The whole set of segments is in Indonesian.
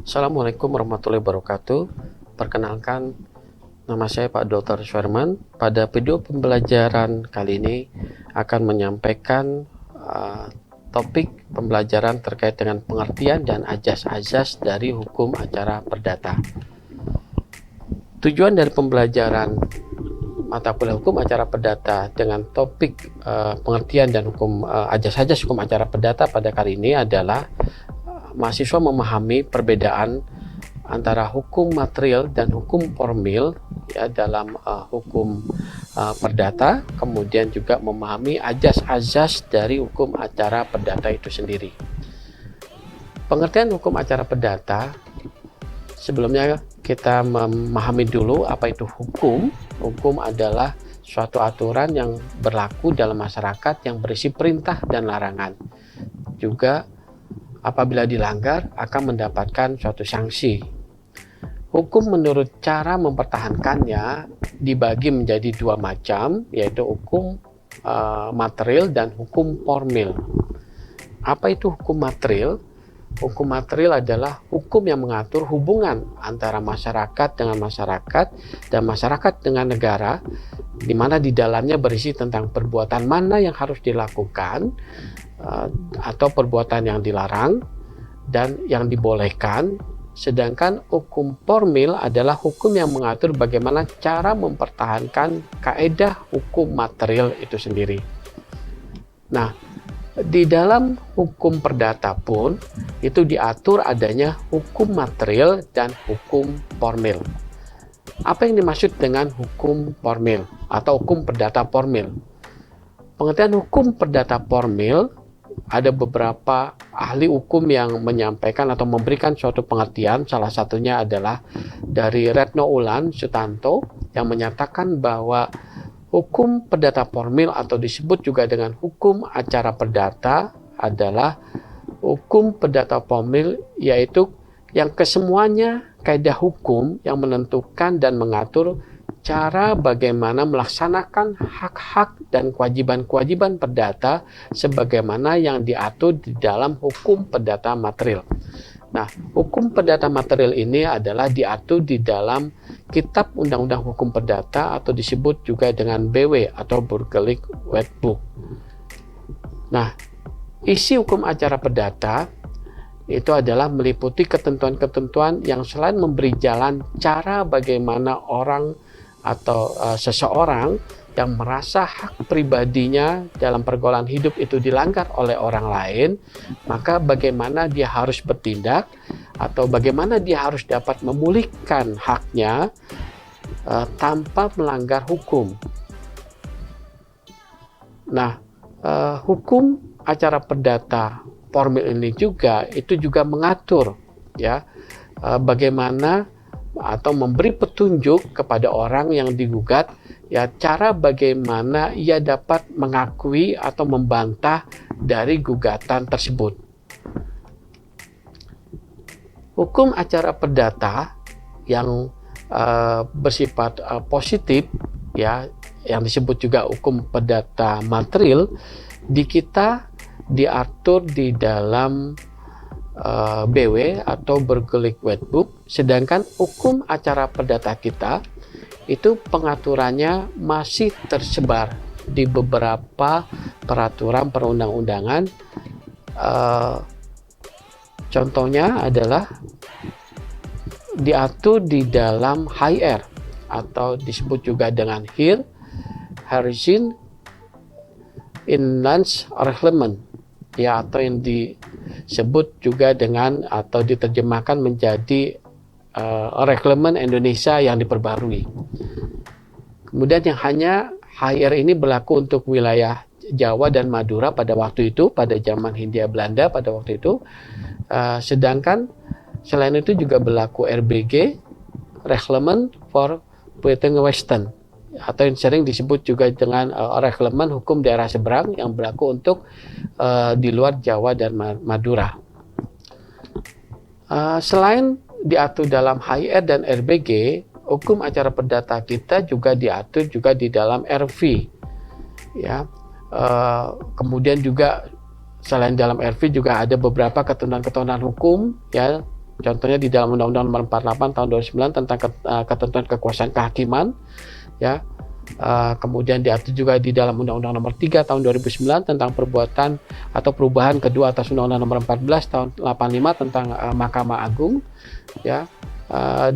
Assalamualaikum warahmatullahi wabarakatuh. Perkenalkan, nama saya Pak Dr. Sherman. Pada video pembelajaran kali ini akan menyampaikan topik pembelajaran terkait dengan pengertian dan azas-azas dari hukum acara perdata. Tujuan dari pembelajaran mata kuliah hukum acara perdata dengan topik pengertian dan azas-azas hukum acara perdata pada kali ini adalah mahasiswa memahami perbedaan antara hukum material dan hukum formil ya dalam hukum perdata, kemudian juga memahami azas-azas dari hukum acara perdata itu sendiri. Pengertian hukum acara perdata, sebelumnya kita memahami dulu apa itu hukum. Hukum adalah suatu aturan yang berlaku dalam masyarakat yang berisi perintah dan larangan. Juga apabila dilanggar akan mendapatkan suatu sanksi. Hukum menurut cara mempertahankannya dibagi menjadi dua macam, yaitu hukum material dan hukum formil. Apa itu hukum material? Hukum material adalah hukum yang mengatur hubungan antara masyarakat dengan masyarakat dan masyarakat dengan negara, di mana di dalamnya berisi tentang perbuatan mana yang harus dilakukan atau perbuatan yang dilarang dan yang dibolehkan. Sedangkan hukum formil adalah hukum yang mengatur bagaimana cara mempertahankan kaedah hukum material itu sendiri. Nah, di dalam hukum perdata pun itu diatur adanya hukum material dan hukum formil. Apa yang dimaksud dengan hukum formil atau hukum perdata formil? Pengertian hukum perdata formil, ada beberapa ahli hukum yang menyampaikan atau memberikan suatu pengertian. Salah satunya adalah dari Retno Ulan Sutanto yang menyatakan bahwa hukum perdata formil atau disebut juga dengan hukum acara perdata adalah hukum perdata formil, yaitu yang kesemuanya kaidah hukum yang menentukan dan mengatur cara bagaimana melaksanakan hak-hak dan kewajiban-kewajiban perdata sebagaimana yang diatur di dalam hukum perdata material. Nah, hukum perdata material ini adalah diatur di dalam Kitab Undang-Undang Hukum Perdata atau disebut juga dengan BW atau Burgerlijk Wetboek. Nah, isi hukum acara perdata itu adalah meliputi ketentuan-ketentuan yang selain memberi jalan cara bagaimana orang atau seseorang yang merasa hak pribadinya dalam pergaulan hidup itu dilanggar oleh orang lain, maka bagaimana dia harus bertindak atau bagaimana dia harus dapat memulihkan haknya tanpa melanggar hukum. Nah, hukum acara perdata formil ini juga mengatur ya bagaimana atau memberi petunjuk kepada orang yang digugat ya cara bagaimana ia dapat mengakui atau membantah dari gugatan tersebut. Hukum acara perdata yang bersifat positif ya, yang disebut juga hukum perdata material, di kita diatur di dalam BW atau Burgerlijk Wetboek, sedangkan hukum acara perdata kita itu pengaturannya masih tersebar di beberapa peraturan perundang-undangan. Contohnya adalah diatur di dalam HR atau disebut juga dengan HIR, Harrison Inlandsreglement ya, atau yang disebut juga dengan atau diterjemahkan menjadi Reglemen Indonesia yang diperbarui. Kemudian yang hanya HR ini berlaku untuk wilayah Jawa dan Madura pada waktu itu, pada zaman Hindia Belanda pada waktu itu. Sedangkan selain itu juga berlaku RBG, Reglement for Buiten Westen, atau yang sering disebut juga dengan Reglemen Hukum Daerah Seberang yang berlaku untuk di luar Jawa dan Madura. Selain diatur dalam HR dan RBG, hukum acara perdata kita juga diatur juga di dalam RV ya. Kemudian juga selain dalam RV juga ada beberapa ketentuan-ketentuan hukum ya Contohnya di dalam Undang-Undang Nomor 48 Tahun 2009 tentang ketentuan kekuasaan kehakiman, ya. Kemudian diatur juga di dalam Undang-Undang Nomor 3 Tahun 2009 tentang perbuatan atau perubahan kedua atas Undang-Undang Nomor 14 Tahun 85 tentang Mahkamah Agung, ya,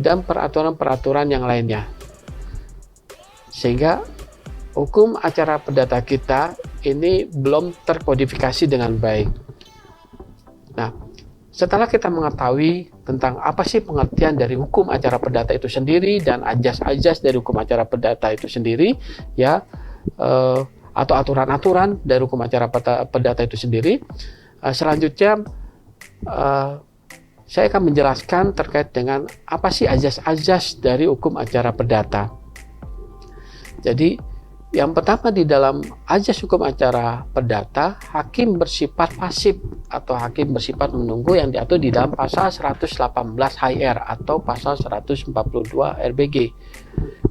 dan peraturan-peraturan yang lainnya. Sehingga hukum acara perdata kita ini belum terkodifikasi dengan baik. Nah, setelah kita mengetahui tentang apa sih pengertian dari hukum acara perdata itu sendiri dan ajas-ajas dari hukum acara perdata itu sendiri, ya, atau aturan-aturan dari hukum acara perdata itu sendiri, selanjutnya saya akan menjelaskan terkait dengan apa sih ajas-ajas dari hukum acara perdata. Jadi yang pertama, di dalam ajas hukum acara perdata, hakim bersifat pasif atau hakim bersifat menunggu yang diatur di dalam pasal 118 HR atau pasal 142 RBG,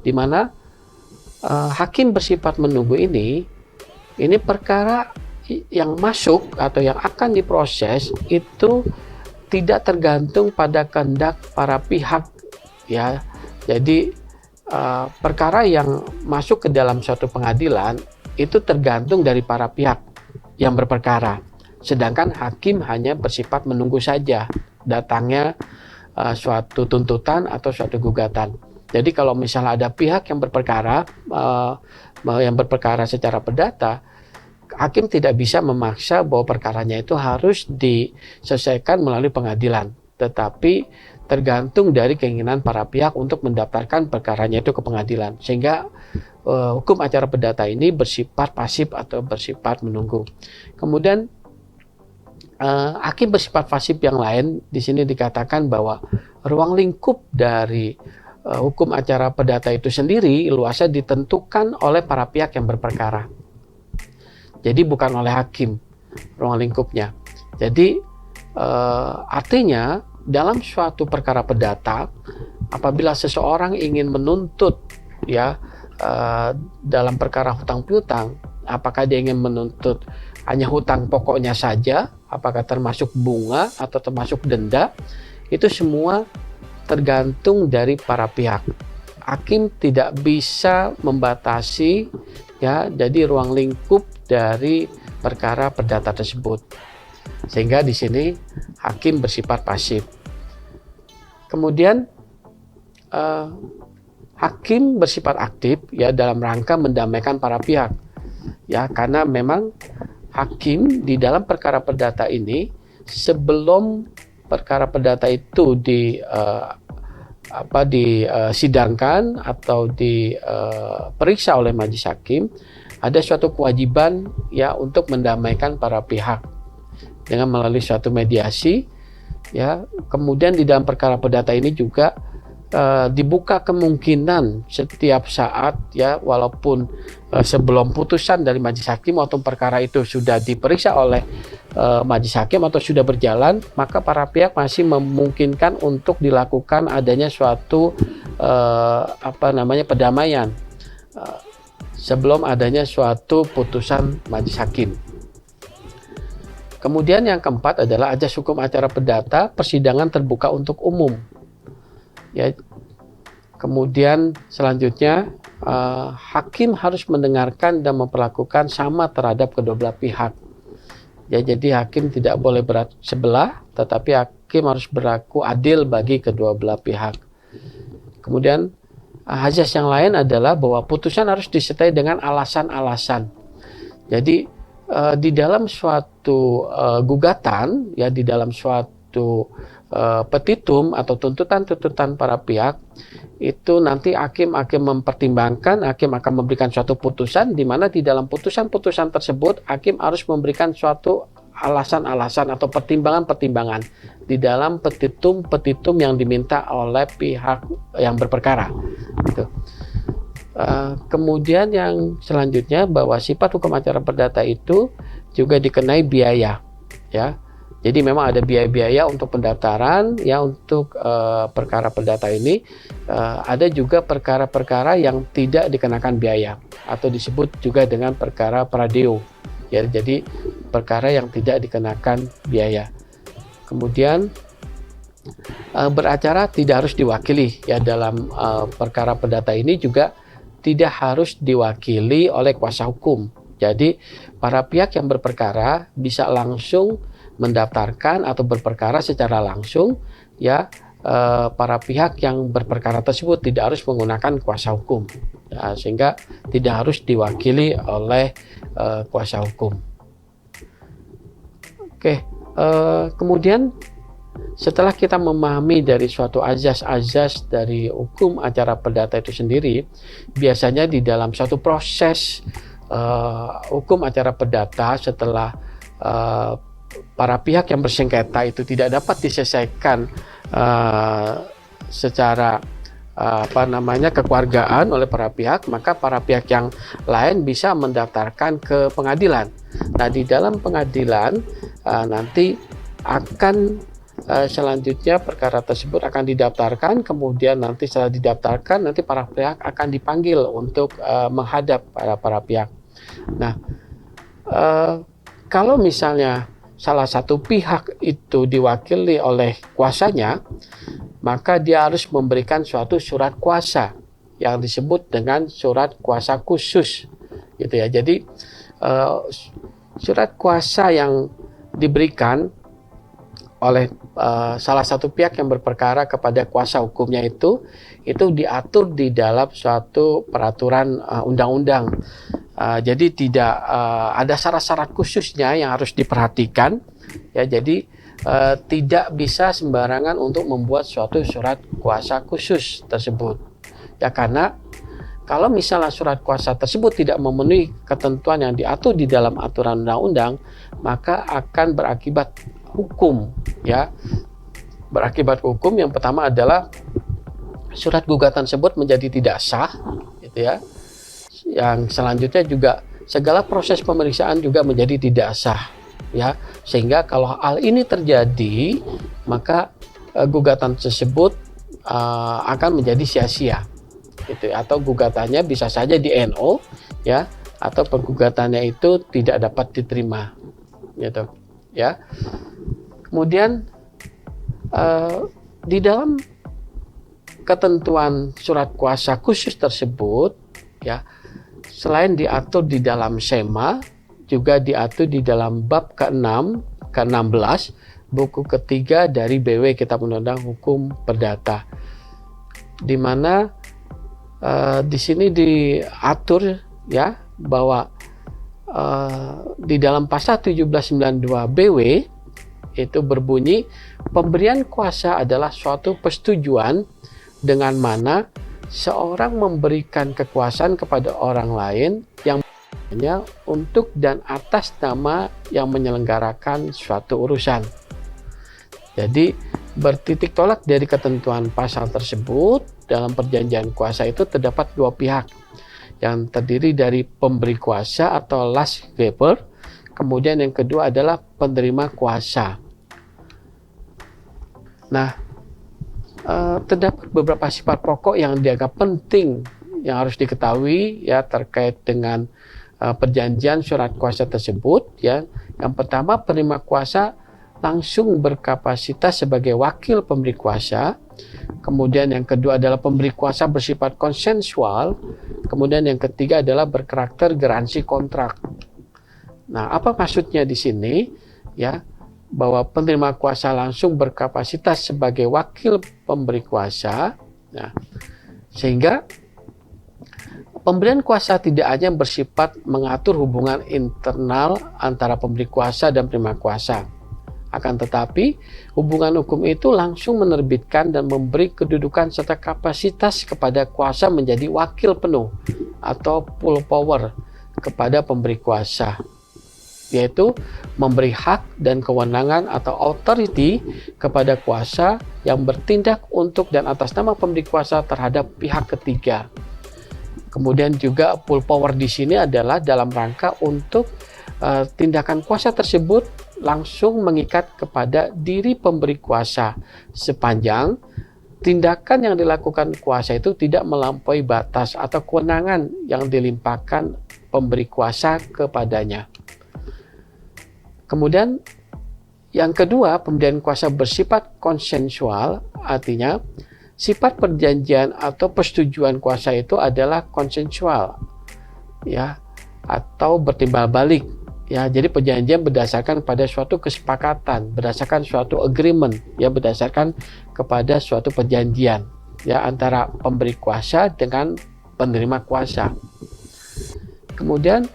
di mana hakim bersifat menunggu ini perkara yang masuk atau yang akan diproses itu tidak tergantung pada kehendak para pihak, ya. Jadi perkara yang masuk ke dalam suatu pengadilan itu tergantung dari para pihak yang berperkara, sedangkan hakim hanya bersifat menunggu saja datangnya suatu tuntutan atau suatu gugatan. Jadi kalau misalnya ada pihak yang berperkara secara perdata, hakim tidak bisa memaksa bahwa perkaranya itu harus diselesaikan melalui pengadilan, tetapi tergantung dari keinginan para pihak untuk mendaftarkan perkaranya itu ke pengadilan, sehingga hukum acara perdata ini bersifat pasif atau bersifat menunggu. Kemudian hakim bersifat pasif yang lain di sini dikatakan bahwa ruang lingkup dari hukum acara perdata itu sendiri luasnya ditentukan oleh para pihak yang berperkara. Jadi bukan oleh hakim ruang lingkupnya. Jadi artinya dalam suatu perkara perdata, apabila seseorang ingin menuntut, ya, dalam perkara hutang piutang, apakah dia ingin menuntut hanya hutang pokoknya saja, apakah termasuk bunga atau termasuk denda, itu semua tergantung dari para pihak. Hakim tidak bisa membatasi, ya, jadi ruang lingkup dari perkara perdata tersebut. Sehingga di sini hakim bersifat pasif. Kemudian hakim bersifat aktif, ya, dalam rangka mendamaikan para pihak, ya, karena memang hakim di dalam perkara perdata ini sebelum perkara perdata itu disidangkan atau diperiksa oleh majelis hakim, ada suatu kewajiban, ya, untuk mendamaikan para pihak dengan melalui suatu mediasi, ya. Kemudian di dalam perkara perdata ini juga dibuka kemungkinan setiap saat, ya, walaupun sebelum putusan dari majelis hakim atau perkara itu sudah diperiksa oleh majelis hakim atau sudah berjalan, maka para pihak masih memungkinkan untuk dilakukan adanya suatu pendamaian sebelum adanya suatu putusan majelis hakim. Kemudian yang keempat adalah ajas hukum acara perdata, persidangan terbuka untuk umum, ya. Kemudian selanjutnya hakim harus mendengarkan dan memperlakukan sama terhadap kedua belah pihak, ya. Jadi hakim tidak boleh berat sebelah, tetapi hakim harus berlaku adil bagi kedua belah pihak. Kemudian ajas yang lain adalah bahwa putusan harus disertai dengan alasan-alasan. Jadi di dalam suatu gugatan, ya, di dalam suatu petitum atau tuntutan-tuntutan para pihak, itu nanti hakim mempertimbangkan, hakim akan memberikan suatu putusan, di mana di dalam putusan-putusan tersebut hakim harus memberikan suatu alasan-alasan atau pertimbangan-pertimbangan di dalam petitum yang diminta oleh pihak yang berperkara, gitu. Kemudian yang selanjutnya bahwa sifat hukum acara perdata itu juga dikenai biaya, ya. Jadi memang ada biaya-biaya untuk pendaftaran, ya, untuk perkara perdata ini. Ada juga perkara-perkara yang tidak dikenakan biaya atau disebut juga dengan perkara pradeo, ya. Jadi perkara yang tidak dikenakan biaya. Kemudian beracara tidak harus diwakili ya, dalam perkara perdata ini juga tidak harus diwakili oleh kuasa hukum. Jadi para pihak yang berperkara bisa langsung mendaftarkan atau berperkara secara langsung ya. Para pihak yang berperkara tersebut tidak harus menggunakan kuasa hukum ya, sehingga tidak harus diwakili oleh kuasa hukum. Oke, kemudian setelah kita memahami dari suatu azas-azas dari hukum acara perdata itu sendiri, biasanya di dalam suatu proses hukum acara perdata, setelah para pihak yang bersengketa itu tidak dapat diselesaikan secara kekeluargaan oleh para pihak, maka para pihak yang lain bisa mendaftarkan ke pengadilan. Nah, di dalam pengadilan nanti akan selanjutnya perkara tersebut akan didaftarkan, kemudian nanti setelah didaftarkan nanti para pihak akan dipanggil untuk menghadap para pihak. Nah, kalau misalnya salah satu pihak itu diwakili oleh kuasanya, maka dia harus memberikan suatu surat kuasa yang disebut dengan surat kuasa khusus, gitu ya. Jadi surat kuasa yang diberikan oleh salah satu pihak yang berperkara kepada kuasa hukumnya itu diatur di dalam suatu peraturan undang-undang. Jadi tidak ada syarat-syarat khususnya yang harus diperhatikan ya. Jadi tidak bisa sembarangan untuk membuat suatu surat kuasa khusus tersebut ya, karena kalau misalnya surat kuasa tersebut tidak memenuhi ketentuan yang diatur di dalam aturan undang-undang, maka akan berakibat hukum ya. Berakibat hukum yang pertama adalah surat gugatan tersebut menjadi tidak sah, gitu ya. Yang selanjutnya juga segala proses pemeriksaan juga menjadi tidak sah ya, sehingga kalau hal ini terjadi maka gugatan tersebut akan menjadi sia-sia gitu ya, atau gugatannya bisa saja di NO ya, atau pergugatannya itu tidak dapat diterima gitu ya. Kemudian di dalam ketentuan surat kuasa khusus tersebut ya, selain diatur di dalam SEMA, juga diatur di dalam bab ke-6, ke-16, buku ketiga dari BW Kitab Undang-Undang Hukum Perdata, di mana di sini diatur ya bahwa di dalam pasal 1792 BW itu berbunyi, pemberian kuasa adalah suatu persetujuan dengan mana seorang memberikan kekuasaan kepada orang lain yang untuk dan atas nama yang menyelenggarakan suatu urusan. Jadi bertitik tolak dari ketentuan pasal tersebut, dalam perjanjian kuasa itu terdapat dua pihak yang terdiri dari pemberi kuasa atau last giver, kemudian yang kedua adalah penerima kuasa. Nah, terdapat beberapa sifat pokok yang dianggap penting yang harus diketahui ya terkait dengan perjanjian surat kuasa tersebut ya. Yang pertama, penerima kuasa langsung berkapasitas sebagai wakil pemberi kuasa. Kemudian yang kedua adalah pemberi kuasa bersifat konsensual. Kemudian yang ketiga adalah berkarakter garansi kontrak. Nah, apa maksudnya di sini ya? Bahwa penerima kuasa langsung berkapasitas sebagai wakil pemberi kuasa. Nah, sehingga pemberian kuasa tidak hanya bersifat mengatur hubungan internal antara pemberi kuasa dan penerima kuasa. Akan tetapi, hubungan hukum itu langsung menerbitkan dan memberi kedudukan serta kapasitas kepada kuasa menjadi wakil penuh atau full power kepada pemberi kuasa, yaitu memberi hak dan kewenangan atau authority kepada kuasa yang bertindak untuk dan atas nama pemberi kuasa terhadap pihak ketiga. Kemudian juga full power di sini adalah dalam rangka untuk tindakan kuasa tersebut langsung mengikat kepada diri pemberi kuasa sepanjang tindakan yang dilakukan kuasa itu tidak melampaui batas atau kewenangan yang dilimpahkan pemberi kuasa kepadanya. Kemudian Yang kedua, pemberian kuasa bersifat konsensual, artinya sifat perjanjian atau persetujuan kuasa itu adalah konsensual, ya, atau bertimbal balik. Ya, jadi perjanjian berdasarkan pada suatu kesepakatan, berdasarkan suatu agreement, ya, berdasarkan kepada suatu perjanjian, ya, antara pemberi kuasa dengan penerima kuasa. Kemudian,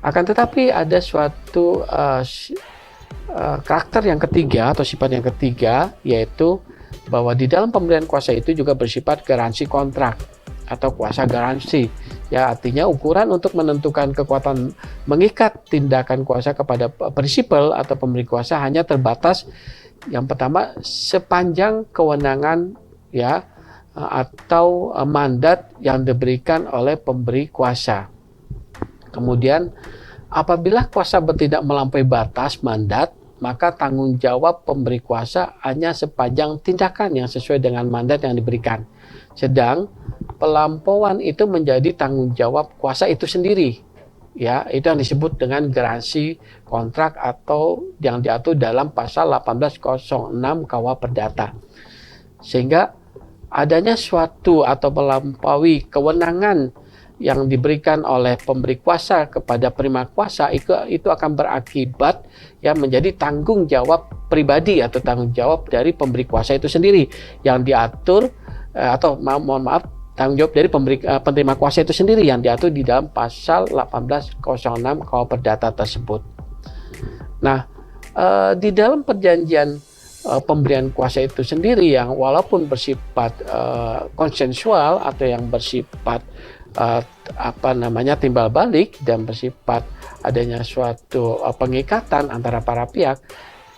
akan tetapi ada suatu karakter yang ketiga atau sifat yang ketiga, yaitu bahwa di dalam pemberian kuasa itu juga bersifat garansi kontrak atau kuasa garansi, ya, artinya ukuran untuk menentukan kekuatan mengikat tindakan kuasa kepada prinsipal atau pemberi kuasa hanya terbatas, yang pertama, sepanjang kewenangan, ya, atau mandat yang diberikan oleh pemberi kuasa. Kemudian apabila kuasa tidak melampaui batas mandat, maka tanggung jawab pemberi kuasa hanya sepanjang tindakan yang sesuai dengan mandat yang diberikan. Sedang pelampauan itu menjadi tanggung jawab kuasa itu sendiri. Ya, itu yang disebut dengan garansi kontrak atau yang diatur dalam pasal 1806 KUH Perdata. Sehingga adanya suatu atau melampaui kewenangan yang diberikan oleh pemberi kuasa kepada penerima kuasa itu akan berakibat, ya, menjadi tanggung jawab pribadi atau tanggung jawab dari pemberi kuasa itu sendiri yang diatur tanggung jawab dari penerima kuasa itu sendiri yang diatur di dalam pasal 1806 KUH Perdata tersebut. Nah, di dalam perjanjian pemberian kuasa itu sendiri yang walaupun bersifat konsensual atau yang bersifat timbal balik dan bersifat adanya suatu pengikatan antara para pihak,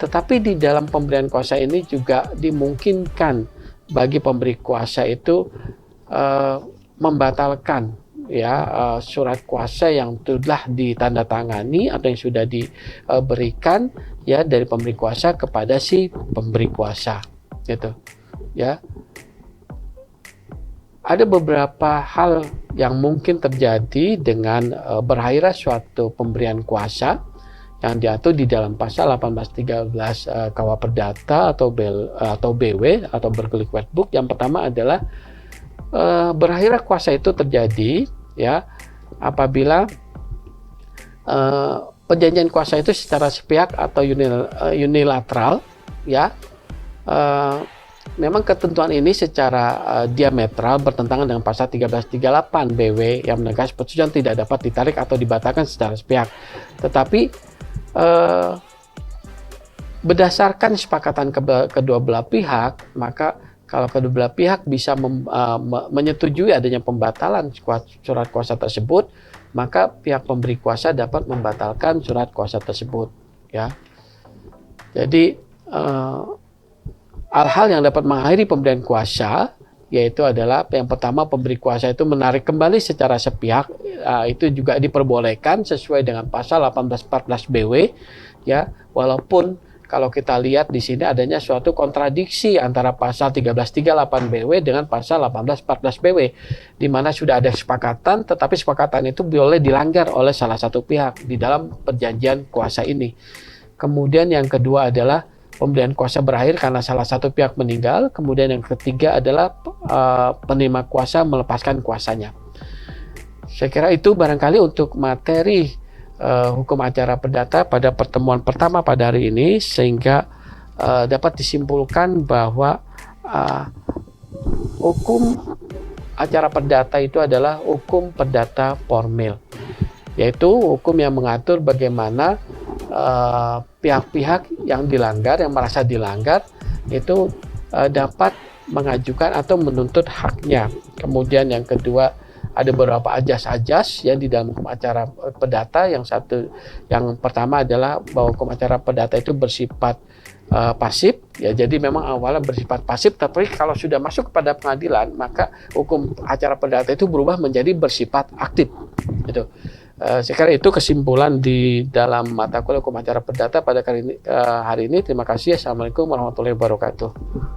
tetapi di dalam pemberian kuasa ini juga dimungkinkan bagi pemberi kuasa itu membatalkan, ya, surat kuasa yang telah ditandatangani atau yang sudah diberikan, ya, dari pemberi kuasa kepada si pemberi kuasa, gitu, ya. Ada beberapa hal yang mungkin terjadi dengan berakhirnya suatu pemberian kuasa yang diatur di dalam pasal 1813 KUH Perdata atau BW atau Berkeley White Book. Yang pertama adalah berakhirnya kuasa itu terjadi, ya, apabila perjanjian kuasa itu secara sepihak atau unilateral, ya, memang ketentuan ini secara diametral bertentangan dengan pasal 1338 BW yang menegaskan persetujuan tidak dapat ditarik atau dibatalkan secara sepihak. Tetapi berdasarkan kesepakatan kedua belah pihak, maka kalau kedua belah pihak bisa menyetujui adanya pembatalan surat kuasa tersebut, maka pihak pemberi kuasa dapat membatalkan surat kuasa tersebut, ya. Jadi hal-hal yang dapat mengakhiri pemberian kuasa yaitu adalah yang pertama, pemberi kuasa itu menarik kembali secara sepihak, itu juga diperbolehkan sesuai dengan pasal 1814 BW, ya, walaupun kalau kita lihat di sini adanya suatu kontradiksi antara pasal 1338 BW dengan pasal 1814 BW, di mana sudah ada kesepakatan, tetapi kesepakatan itu boleh dilanggar oleh salah satu pihak di dalam perjanjian kuasa ini. Kemudian yang kedua adalah pemberian kuasa berakhir karena salah satu pihak meninggal. Kemudian yang ketiga adalah penerima kuasa melepaskan kuasanya. Saya kira itu barangkali untuk materi hukum acara perdata pada pertemuan pertama pada hari ini, sehingga dapat disimpulkan bahwa hukum acara perdata itu adalah hukum perdata formil, yaitu hukum yang mengatur bagaimana pihak-pihak yang dilanggar, yang merasa dilanggar, itu dapat mengajukan atau menuntut haknya. Kemudian yang kedua, ada beberapa ajas-ajas ya di dalam hukum acara perdata. Yang pertama adalah bahwa hukum acara perdata itu bersifat pasif, ya, jadi memang awalnya bersifat pasif, tapi kalau sudah masuk kepada pengadilan, maka hukum acara perdata itu berubah menjadi bersifat aktif, gitu. Saya kira itu kesimpulan di dalam mata kuliah hukum acara perdata pada hari ini. Terima kasih. Assalamualaikum warahmatullahi wabarakatuh.